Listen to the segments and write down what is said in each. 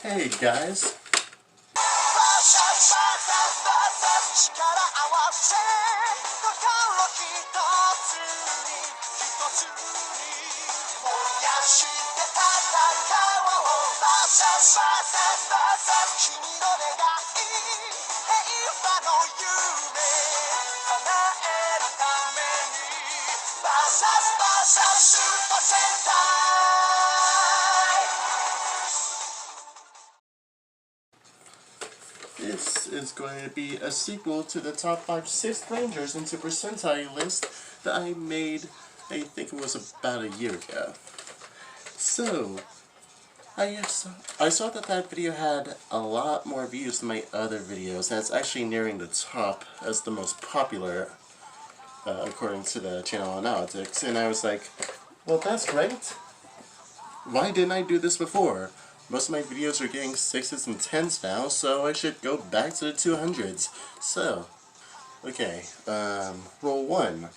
Hey guys. This is going to be a sequel to the top 5 6th Rangers in Super Sentai list that I made, I think it was about a year ago. So, I saw that video had a lot more views than my other videos, and it's actually nearing the top as the most popular, according to the channel analytics, and I was like, well, that's great. Why didn't I do this before? Most of my videos are getting 6s and 10s now, so I should go back to the 200s. So, okay, rule 1.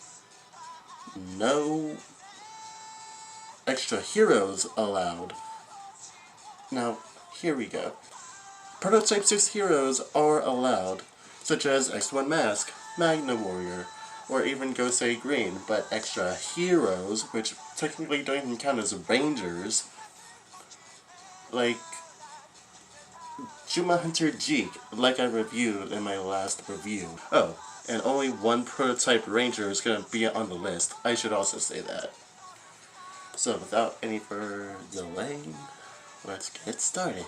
No extra heroes allowed. Now, here we go. Prototype 6 heroes are allowed, such as X1 Mask, Magna Warrior, or even Gosei Green, but extra heroes, which technically don't even count as Rangers, like Juma Hunter Jeek, like I reviewed in my last review. Oh, and only one prototype Ranger is going to be on the list. I should also say that. So without any further delay, let's get started.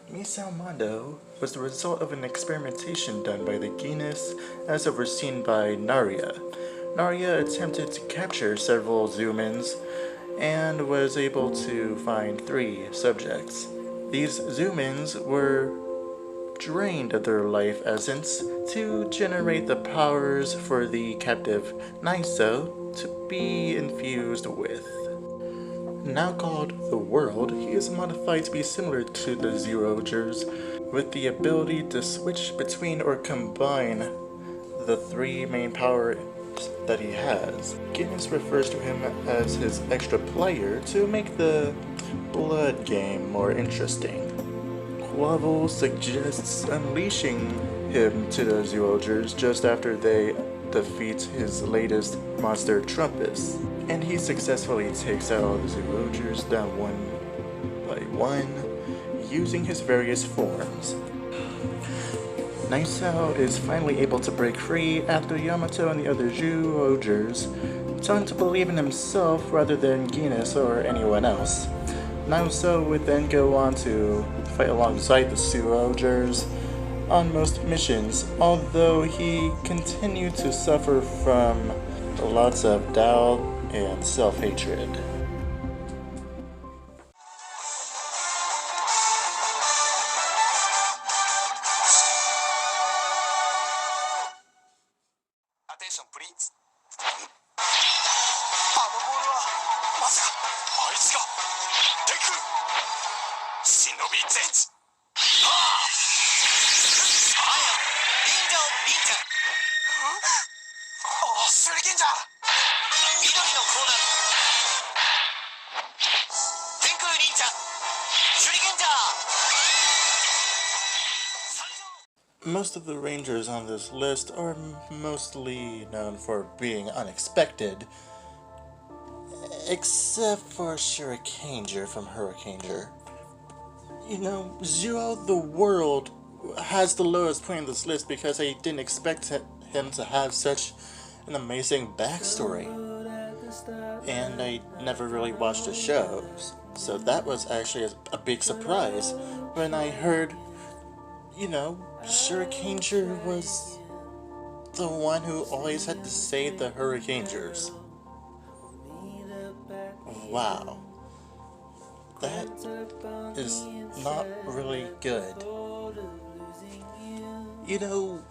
Misao Mondo was the result of an experimentation done by the genus as overseen by Naria. Naria attempted to capture several zoom-ins and was able to find 3 subjects. These zoom-ins were drained of their life essence to generate the powers for the captive Naiso to be infused with. Now called the World, he is modified to be similar to the Zerogers, with the ability to switch between or combine the 3 main powers that he has. Guinness refers to him as his extra player to make the blood game more interesting. Quavel suggests unleashing him to the Zerogers just after they defeat his latest monster, Trumpus, and he successfully takes out all the Zerogers down one by one, using his various forms. Naisao is finally able to break free after Yamato and the other Zerogers tell him to believe in himself rather than Guinness or anyone else. Naisao would then go on to fight alongside the Zerogers on most missions, although he continued to suffer from lots of doubt and self-hatred. Attention please. Most of the Rangers on this list are mostly known for being unexpected, except for Shurikenger from Hurricaneger. You know, Zero the World has the lowest point in this list because I didn't expect him to have such an amazing backstory. And I never really watched the show, so that was actually a big surprise when I heard, you know, Shurikenger was The one who always had to save the Hurricanegers. Wow. That is not really good. You know,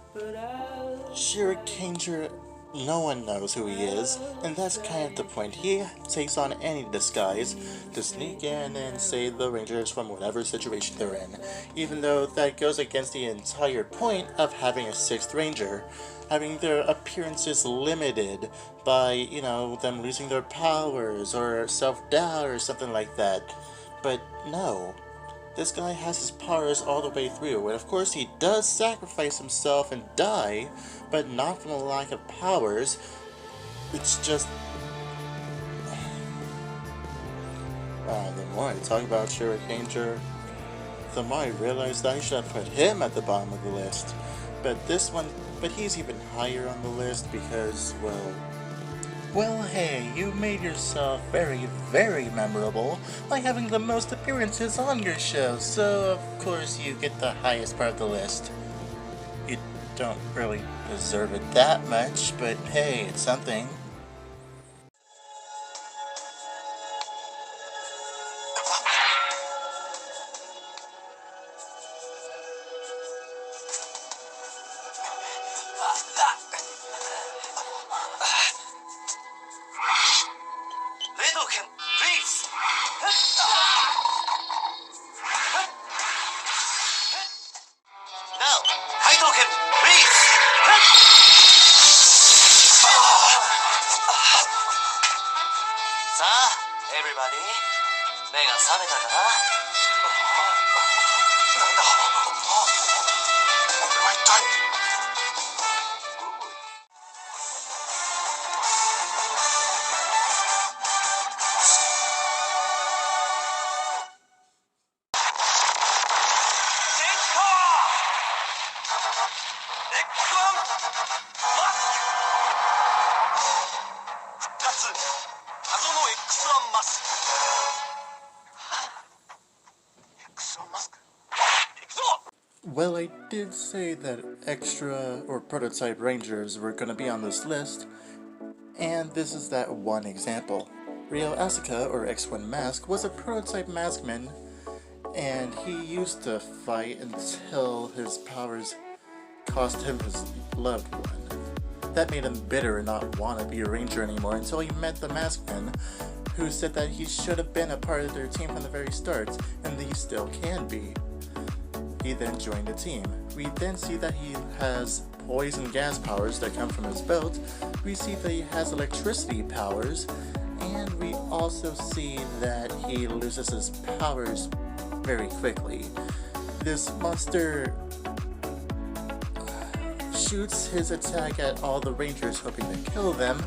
Shurikenger, no one knows who he is, and that's kind of the point. He takes on any disguise to sneak in and save the Rangers from whatever situation they're in, even though that goes against the entire point of having a 6th Ranger, having their appearances limited by, you know, them losing their powers or self-doubt or something like that. But no. This guy has his powers all the way through, and of course he does sacrifice himself and die, but not from a lack of powers. It's just... the more I talk about Shurikenger, the more I realize that I should have put him at the bottom of the list. But he's even higher on the list because, well, hey, you made yourself very, very memorable by having the most appearances on your show, so of course you get the highest part of the list. You don't really deserve it that much, but hey, it's something. Everybody, 目が覚めたかな？なんだ？これは一体。Well, I did say that extra or prototype rangers were gonna be on this list, and this is that one example. Ryo Asuka, or X1 Mask, was a prototype maskman, and he used to fight until his powers cost him his loved one. That made him bitter and not want to be a ranger anymore until he met the maskman, who said that he should have been a part of their team from the very start, and he still can be. He then joined the team. We then see that he has poison gas powers that come from his belt, we see that he has electricity powers, and we also see that he loses his powers very quickly. This monster shoots his attack at all the rangers hoping to kill them,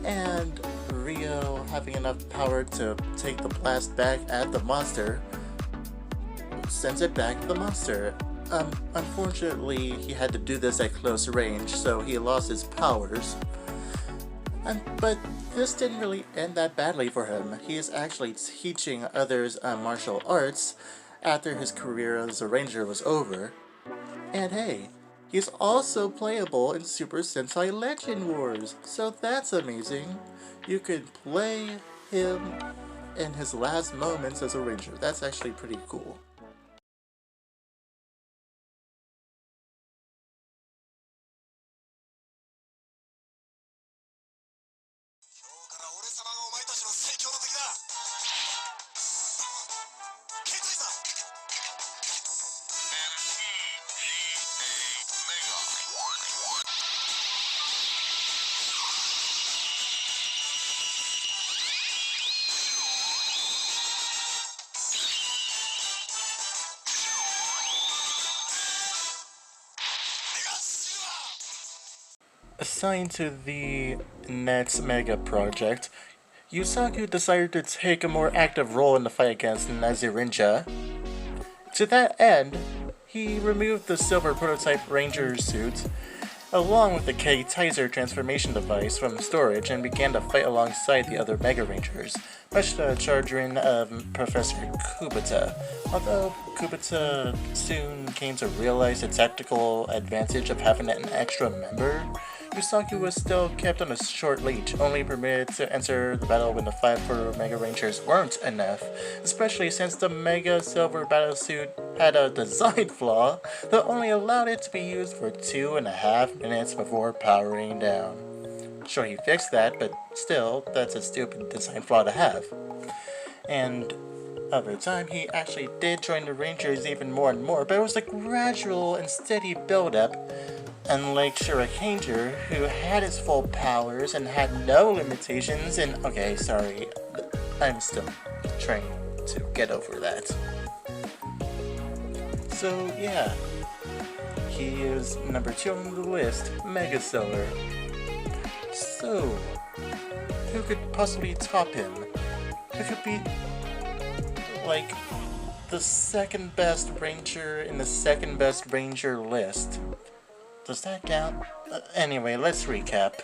and Ryo, having enough power to take the blast back at the monster, sends it back to the monster. Unfortunately, he had to do this at close range, so he lost his powers. But this didn't really end that badly for him. He is actually teaching others martial arts after his career as a ranger was over. And hey, he's also playable in Super Sentai Legend Wars, so that's amazing. You could play him in his last moments as a ranger. That's actually pretty cool. Assigned to the Nets Mega Project, Yusaku decided to take a more active role in the fight against Nazirinja. To that end, he removed the silver prototype ranger suit, along with the K-Tizer transformation device from storage, and began to fight alongside the other Mega Rangers, much to the chagrin of Professor Kubota. Although Kubota soon came to realize the tactical advantage of having an extra member, Usagi was still kept on a short leash, only permitted to enter the battle when the 5 for Mega Rangers weren't enough, especially since the Mega Silver battlesuit had a design flaw that only allowed it to be used for 2.5 minutes before powering down. Sure, he fixed that, but still, that's a stupid design flaw to have. And over time, he actually did join the Rangers even more and more, but it was a gradual and steady build-up. Unlike Shurikenger, who had his full powers and had no limitations, and okay, sorry, I'm still trying to get over that. So yeah, he is number 2 on the list, Mega Silver. So, who could possibly top him? Who could be, like, the second best Ranger in the second best Ranger list? Does that count? Anyway, let's recap.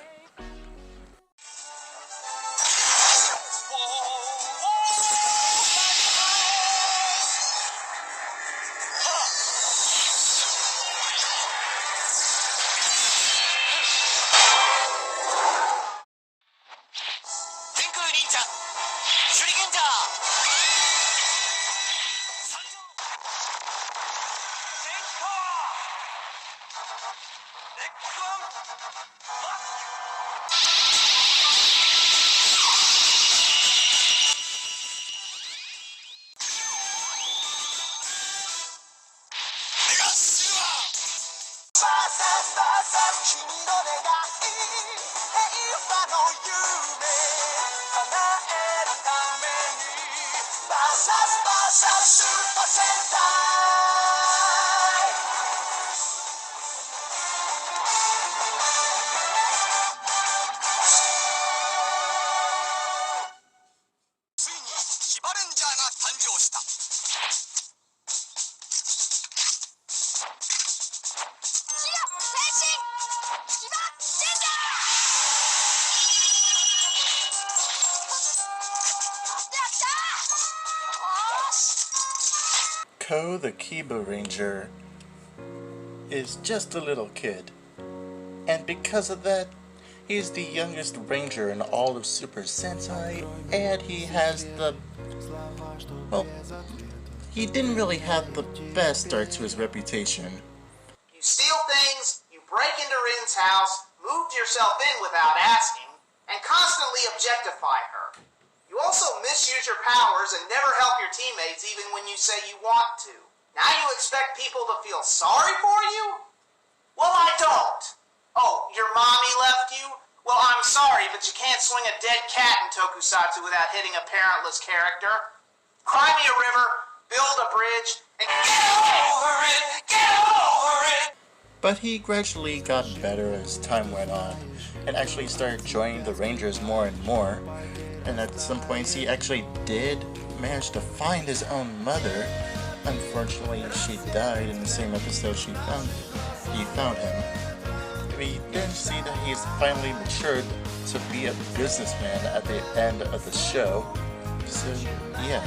Ko, the Kiba Ranger, is just a little kid. And because of that, he's the youngest Ranger in all of Super Sentai, and he has the... well, he didn't really have the best start to his reputation. You steal things, you break into Rin's house, moved yourself in without asking, and constantly objectify her. You also misuse your powers and never help your teammates even when you say you want to. Now you expect people to feel sorry for you? Well, I don't. Oh, your mommy left you? Well, I'm sorry, but you can't swing a dead cat in Tokusatsu without hitting a parentless character. Cry me a river, build a bridge, and get over it! Get over it! But he gradually got better as time went on, and actually started joining the Rangers more and more. And at some points he actually did manage to find his own mother. Unfortunately, she died in the same episode he found him. We then see that he's finally matured to be a businessman at the end of the show. So yeah,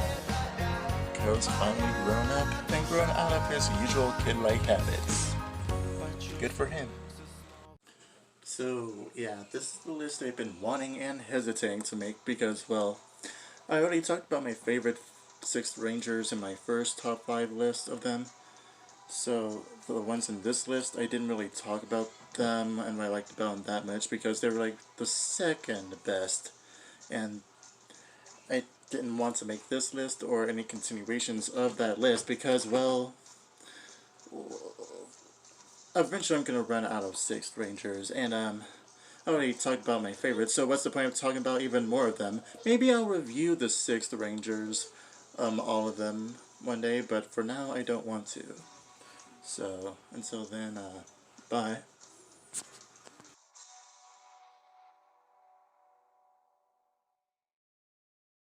Ko's finally grown up and grown out of his usual kid-like habits. Good for him. So yeah, this is the list I've been wanting and hesitating to make because, well, I already talked about my favorite 6 Rangers in my first top 5 list of them. So for the ones in this list, I didn't really talk about them and what I liked about them that much because they were like the second best. And I didn't want to make this list or any continuations of that list because, well, eventually I'm gonna run out of 6 Rangers, and I already talked about my favorites, so what's the point of talking about even more of them? Maybe I'll review the 6 Rangers, all of them, one day, but for now I don't want to. So, until then, bye.